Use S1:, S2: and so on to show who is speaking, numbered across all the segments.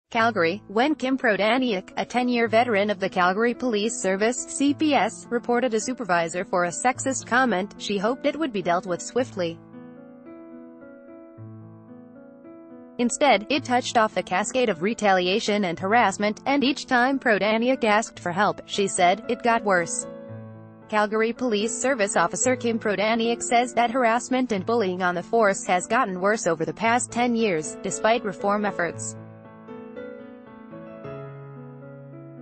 S1: Calgary, when Kim Prodaniuk, a 10-year veteran of the Calgary Police Service (CPS), reported a supervisor for a sexist comment, she hoped it would be dealt with swiftly. Instead, it touched off a cascade of retaliation and harassment, and each time Prodaniuk asked for help, she said, it got worse. Calgary Police Service officer Kim Prodaniuk says that harassment and bullying on the force has gotten worse over the past 10 years, despite reform efforts.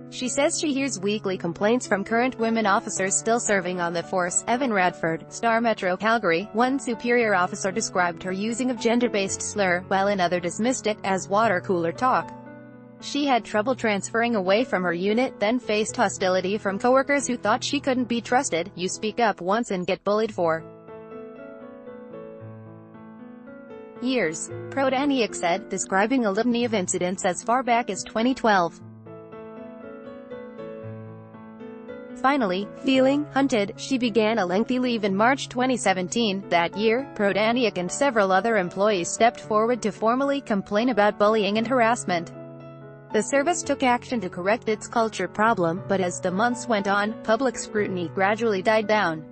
S1: She says she hears weekly complaints from current women officers still serving on the force. Evan Radford, Star Metro Calgary, one superior officer described her using of gender-based slur, while another dismissed it as water cooler talk. She had trouble transferring away from her unit, then faced hostility from coworkers who thought she couldn't be trusted. You speak up once and get bullied for years, Prodaniuk said, describing a litany of incidents as far back as 2012. Finally, feeling hunted, she began a lengthy leave in March 2017. That year, Prodaniuk and several other employees stepped forward to formally complain about bullying and harassment. The service took action to correct its culture problem, but as the months went on, public scrutiny gradually died down.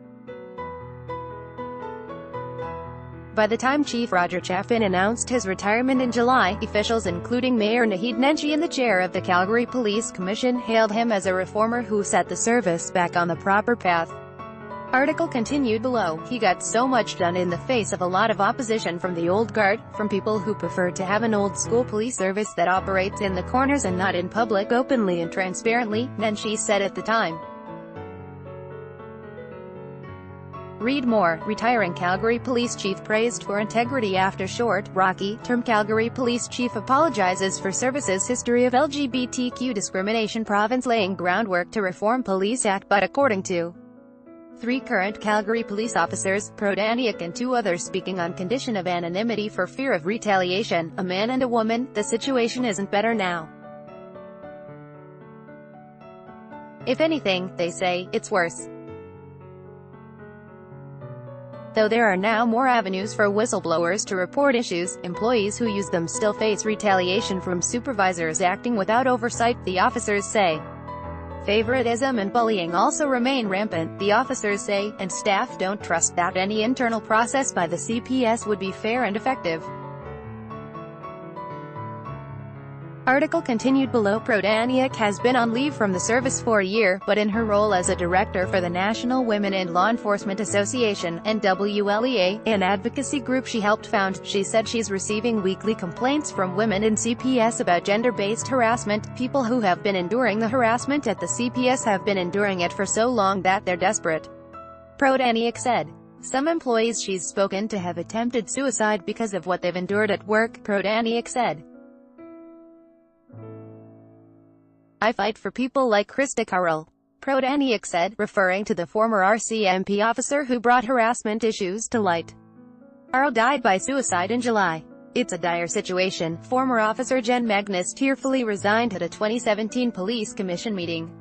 S1: By the time Chief Roger Chaffin announced his retirement in July, officials including Mayor Naheed Nenshi and the chair of the Calgary Police Commission hailed him as a reformer who set the service back on the proper path. Article continued below. He got so much done in the face of a lot of opposition from the old guard, from people who prefer to have an old-school police service that operates in the corners and not in public openly and transparently, Nenshi said at the time. Read more. Retiring Calgary Police Chief praised for integrity after short, rocky term. Calgary Police Chief apologizes for service's history of LGBTQ discrimination. Province laying groundwork to reform Police Act, but according to 3 current Calgary police officers, Prodaniuk and 2 others speaking on condition of anonymity for fear of retaliation, a man and a woman, the situation isn't better now. If anything, they say, it's worse. Though there are now more avenues for whistleblowers to report issues, employees who use them still face retaliation from supervisors acting without oversight, the officers say. Favoritism and bullying also remain rampant, the officers say, and staff don't trust that any internal process by the CPS would be fair and effective. Article continued below. Prodaniuk has been on leave from the service for a year, but in her role as a director for the National Women in Law Enforcement Association, NWLEA, an advocacy group she helped found, she said she's receiving weekly complaints from women in CPS about gender-based harassment. People who have been enduring the harassment at the CPS have been enduring it for so long that they're desperate, Prodaniuk said. Some employees she's spoken to have attempted suicide because of what they've endured at work, Prodaniuk said. I fight for people like Krista Carroll, Prodaniuk said, referring to the former RCMP officer who brought harassment issues to light. Carroll died by suicide in July. It's a dire situation. Former officer Jen Magnus tearfully resigned at a 2017 police commission meeting.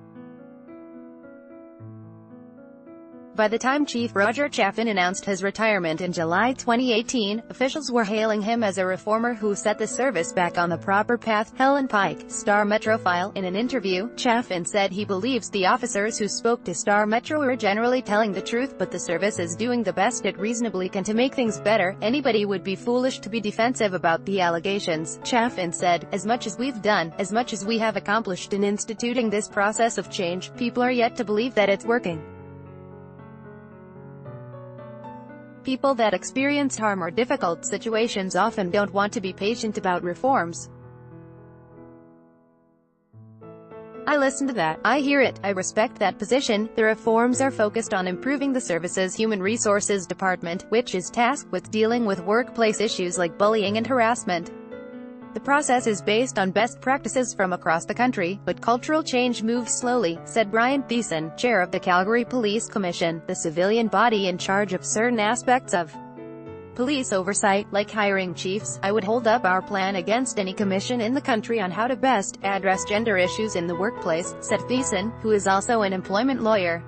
S1: By the time Chief Roger Chaffin announced his retirement in July 2018, officials were hailing him as a reformer who set the service back on the proper path. Helen Pike, Star Metro file. In an interview, Chaffin said he believes the officers who spoke to Star Metro are generally telling the truth, but the service is doing the best it reasonably can to make things better. Anybody would be foolish to be defensive about the allegations, Chaffin said. As much as we've done, as much as we have accomplished in instituting this process of change, people are yet to believe that it's working. People that experience harm or difficult situations often don't want to be patient about reforms. I listen to that. I hear it. I respect that position. The reforms are focused on improving the service's Human Resources Department, which is tasked with dealing with workplace issues like bullying and harassment. The process is based on best practices from across the country, but cultural change moves slowly, said Brian Thiessen, chair of the Calgary Police Commission, the civilian body in charge of certain aspects of police oversight, like hiring chiefs. I would hold up our plan against any commission in the country on how to best address gender issues in the workplace, said Thiessen, who is also an employment lawyer.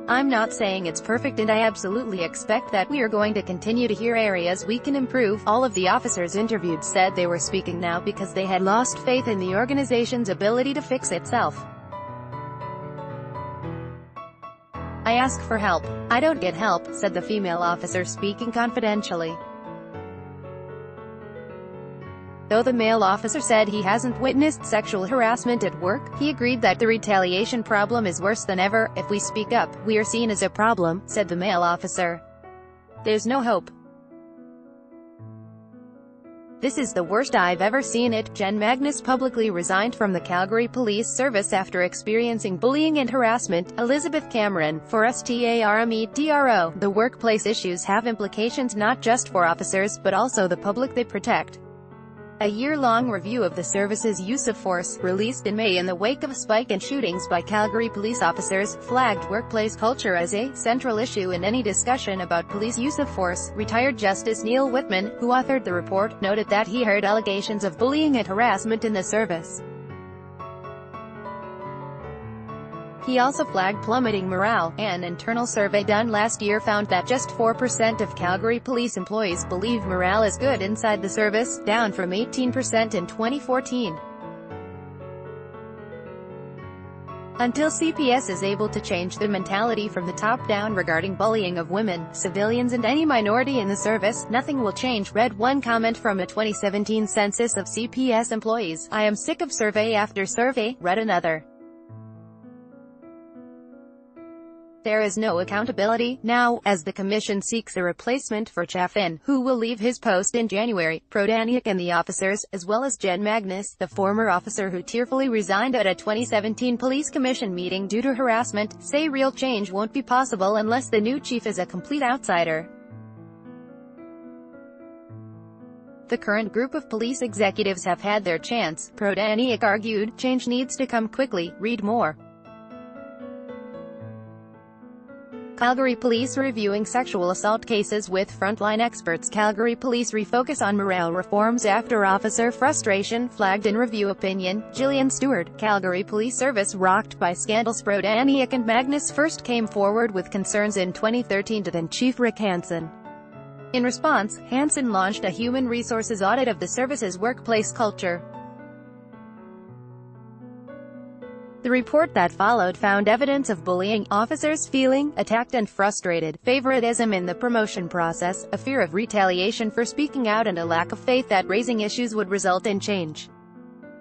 S1: I'm not saying it's perfect, and I absolutely expect that we are going to continue to hear areas we can improve. All of the officers interviewed said they were speaking now because they had lost faith in the organization's ability to fix itself. I ask for help. I don't get help, said the female officer speaking confidentially. Though the male officer said he hasn't witnessed sexual harassment at work, he agreed that the retaliation problem is worse than ever. If we speak up, we are seen as a problem, said the male officer. There's no hope. This is the worst I've ever seen it. Jen Magnus publicly resigned from the Calgary Police Service after experiencing bullying and harassment. Elizabeth Cameron, for STARMEDRO. The workplace issues have implications not just for officers, but also the public they protect. A year-long review of the service's use of force, released in May in the wake of a spike in shootings by Calgary police officers, flagged workplace culture as a central issue in any discussion about police use of force. Retired Justice Neil Whitman, who authored the report, noted that he heard allegations of bullying and harassment in the service. He also flagged plummeting morale. An internal survey done last year found that just 4% of Calgary police employees believe morale is good inside the service, down from 18% in 2014. Until CPS is able to change the mentality from the top down regarding bullying of women, civilians and any minority in the service, nothing will change, read one comment from a 2017 census of CPS employees. I am sick of survey after survey, read another. There is no accountability now, as the commission seeks a replacement for Chaffin, who will leave his post in January. Prodaniak and the officers, as well as Jen Magnus, the former officer who tearfully resigned at a 2017 police commission meeting due to harassment, say real change won't be possible unless the new chief is a complete outsider. The current group of police executives have had their chance, Prodaniak argued. Change needs to come quickly. Read more. Calgary Police reviewing sexual assault cases with frontline experts. Calgary Police refocus on morale reforms after officer frustration, flagged in review opinion. Gillian Stewart, Calgary Police Service rocked by scandals. Prodaniak and Magnus first came forward with concerns in 2013 to then Chief Rick Hansen. In response, Hansen launched a human resources audit of the service's workplace culture. The report that followed found evidence of bullying, officers feeling attacked and frustrated, favoritism in the promotion process, a fear of retaliation for speaking out, and a lack of faith that raising issues would result in change.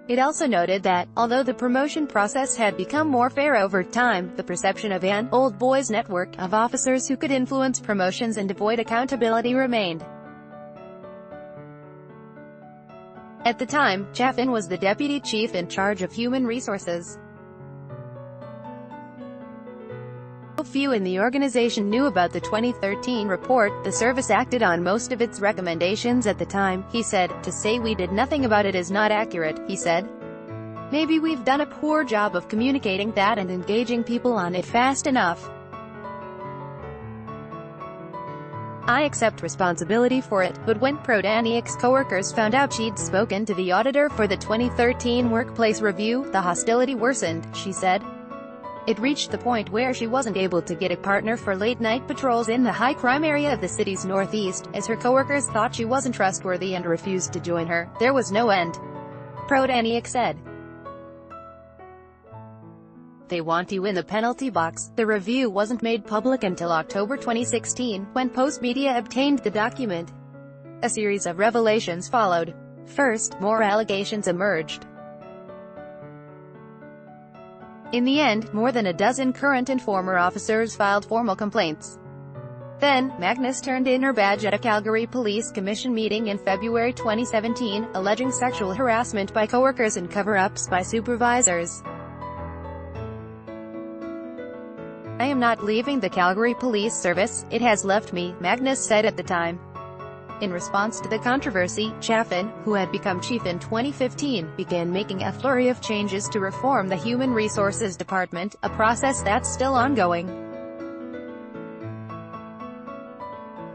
S1: It also noted that, although the promotion process had become more fair over time, the perception of an old boys network of officers who could influence promotions and avoid accountability remained. At the time, Chaffin was the deputy chief in charge of human resources. Few in the organization knew about the 2013 report. The service acted on most of its recommendations at the time, he said. To say we did nothing about it is not accurate, he said. Maybe we've done a poor job of communicating that and engaging people on it fast enough. I accept responsibility for it, but when Prodaniak's coworkers found out she'd spoken to the auditor for the 2013 workplace review, the hostility worsened, she said. It reached the point where she wasn't able to get a partner for late-night patrols in the high-crime area of the city's northeast, as her coworkers thought she wasn't trustworthy and refused to join her. There was no end, Prodaniak said. They want you in the penalty box. The review wasn't made public until October 2016, when Post Media obtained the document. A series of revelations followed. First, more allegations emerged. In the end, more than a dozen current and former officers filed formal complaints. Then, Magnus turned in her badge at a Calgary Police Commission meeting in February 2017, alleging sexual harassment by coworkers and cover-ups by supervisors. I am not leaving the Calgary Police Service, it has left me, Magnus said at the time. In response to the controversy, Chaffin, who had become chief in 2015, began making a flurry of changes to reform the Human Resources Department, a process that's still ongoing.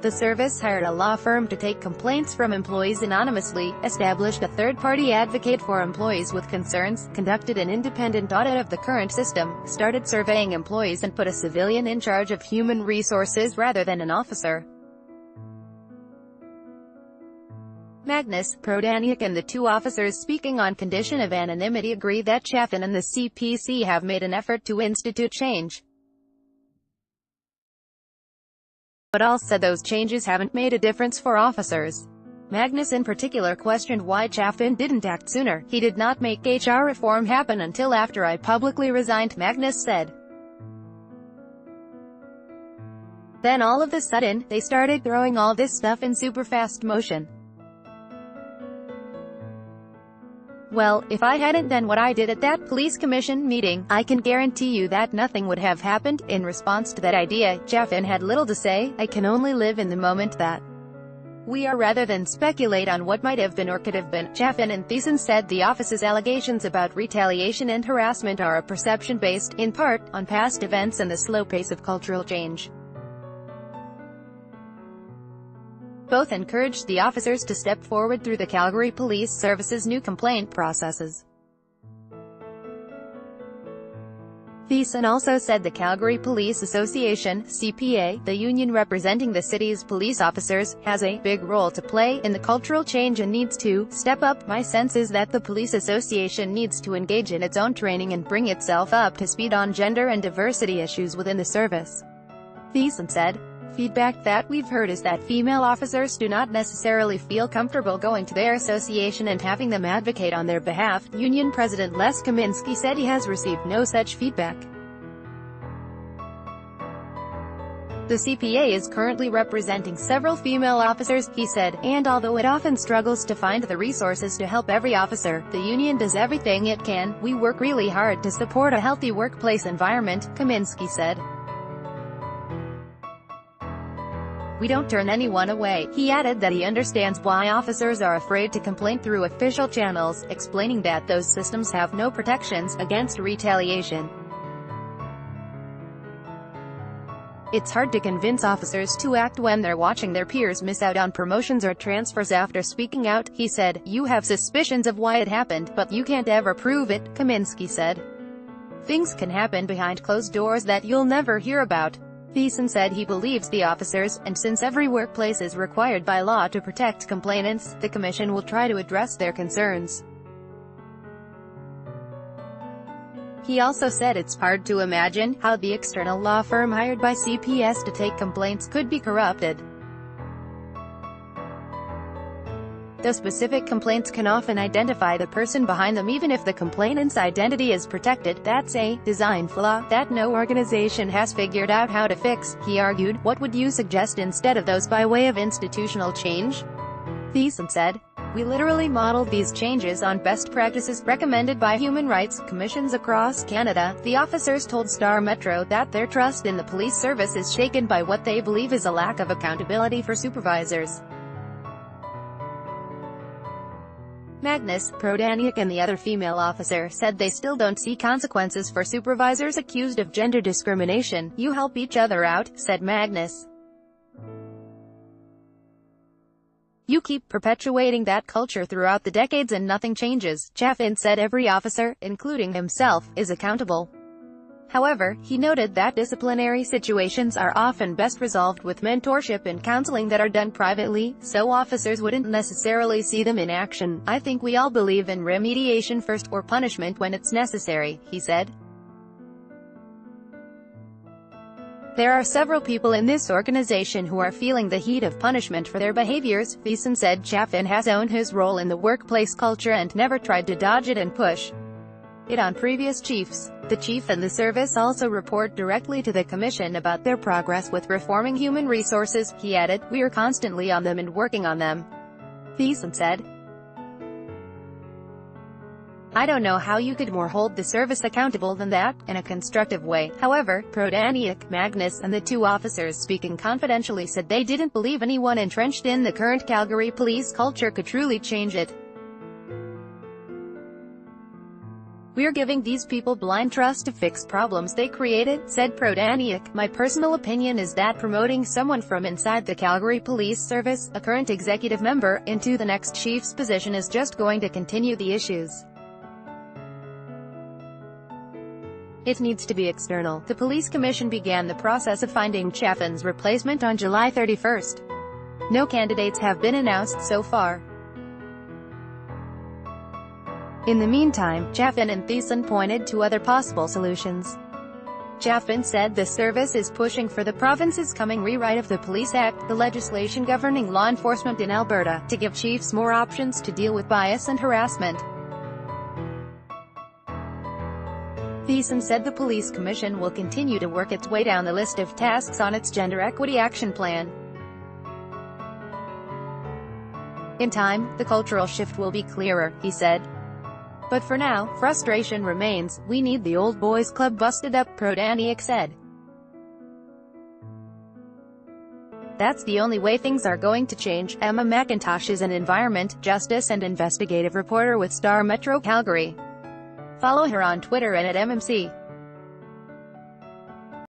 S1: The service hired a law firm to take complaints from employees anonymously, established a third-party advocate for employees with concerns, conducted an independent audit of the current system, started surveying employees and put a civilian in charge of human resources rather than an officer. Magnus, Prodaniuk and the two officers speaking on condition of anonymity agree that Chaffin and the CPC have made an effort to institute change, but all said those changes haven't made a difference for officers. Magnus in particular questioned why Chaffin didn't act sooner. "He did not make HR reform happen until after I publicly resigned," Magnus said. "Then all of a sudden, they started throwing all this stuff in super fast motion. Well, if I hadn't done what I did at that police commission meeting, I can guarantee you that nothing would have happened." In response to that idea, Chaffin had little to say. "I can only live in the moment that we are rather than speculate on what might have been or could have been." Chaffin and Thiessen said the office's allegations about retaliation and harassment are a perception based, in part, on past events and the slow pace of cultural change. Both encouraged the officers to step forward through the Calgary Police Service's new complaint processes. Thiessen also said the Calgary Police Association, CPA, the union representing the city's police officers, has a big role to play in the cultural change and needs to step up. "My sense is that the police association needs to engage in its own training and bring itself up to speed on gender and diversity issues within the service," Thiessen said. "Feedback that we've heard is that female officers do not necessarily feel comfortable going to their association and having them advocate on their behalf." Union President Les Kaminski said he has received no such feedback. "The CPA is currently representing several female officers," he said, "and although it often struggles to find the resources to help every officer, the union does everything it can. We work really hard to support a healthy workplace environment," Kaminski said. "We don't turn anyone away." He added that he understands why officers are afraid to complain through official channels, explaining that those systems have no protections against retaliation. "It's hard to convince officers to act when they're watching their peers miss out on promotions or transfers after speaking out," he said. "You have suspicions of why it happened, but you can't ever prove it," Kaminski said. "Things can happen behind closed doors that you'll never hear about." Thiessen said he believes the officers, and since every workplace is required by law to protect complainants, the commission will try to address their concerns. He also said it's hard to imagine how the external law firm hired by CPS to take complaints could be corrupted. Those specific complaints can often identify the person behind them even if the complainant's identity is protected. That's a design flaw that no organization has figured out how to fix, he argued. "What would you suggest instead of those by way of institutional change?" Thiessen said. "We literally modeled these changes on best practices recommended by human rights commissions across Canada." The officers told Star Metro that their trust in the police service is shaken by what they believe is a lack of accountability for supervisors. Magnus, Prodaniuk and the other female officer said they still don't see consequences for supervisors accused of gender discrimination. "You help each other out," said Magnus. "You keep perpetuating that culture throughout the decades and nothing changes." Chaffin said every officer, including himself, is accountable. However, he noted that disciplinary situations are often best resolved with mentorship and counseling that are done privately, so officers wouldn't necessarily see them in action. "I think we all believe in remediation first, or punishment when it's necessary," he said. "There are several people in this organization who are feeling the heat of punishment for their behaviors," Thiessen said. Chaffin has owned his role in the workplace culture and never tried to dodge it and push it on previous chiefs. The chief and the service also report directly to the commission about their progress with reforming human resources, he added. "We are constantly on them and working on them," Thiessen said. "I don't know how you could more hold the service accountable than that, in a constructive way." However, Prodaniuk, Magnus and the two officers speaking confidentially said they didn't believe anyone entrenched in the current Calgary police culture could truly change it. "We're giving these people blind trust to fix problems they created," said Prodaniuk. "My personal opinion is that promoting someone from inside the Calgary Police Service, a current executive member, into the next chief's position is just going to continue the issues. It needs to be external." The police commission began the process of finding Chaffin's replacement on July 31st. No candidates have been announced so far. In the meantime, Chaffin and Thiessen pointed to other possible solutions. Chaffin said the service is pushing for the province's coming rewrite of the Police Act, the legislation governing law enforcement in Alberta, to give chiefs more options to deal with bias and harassment. Thiessen said the police commission will continue to work its way down the list of tasks on its Gender Equity Action Plan. In time, the cultural shift will be clearer, he said. But for now, frustration remains. "We need the old boys club busted up," Prodaniuk said. "That's the only way things are going to change." Emma McIntosh is an environment, justice and investigative reporter with Star Metro Calgary. Follow her on Twitter and at MMC.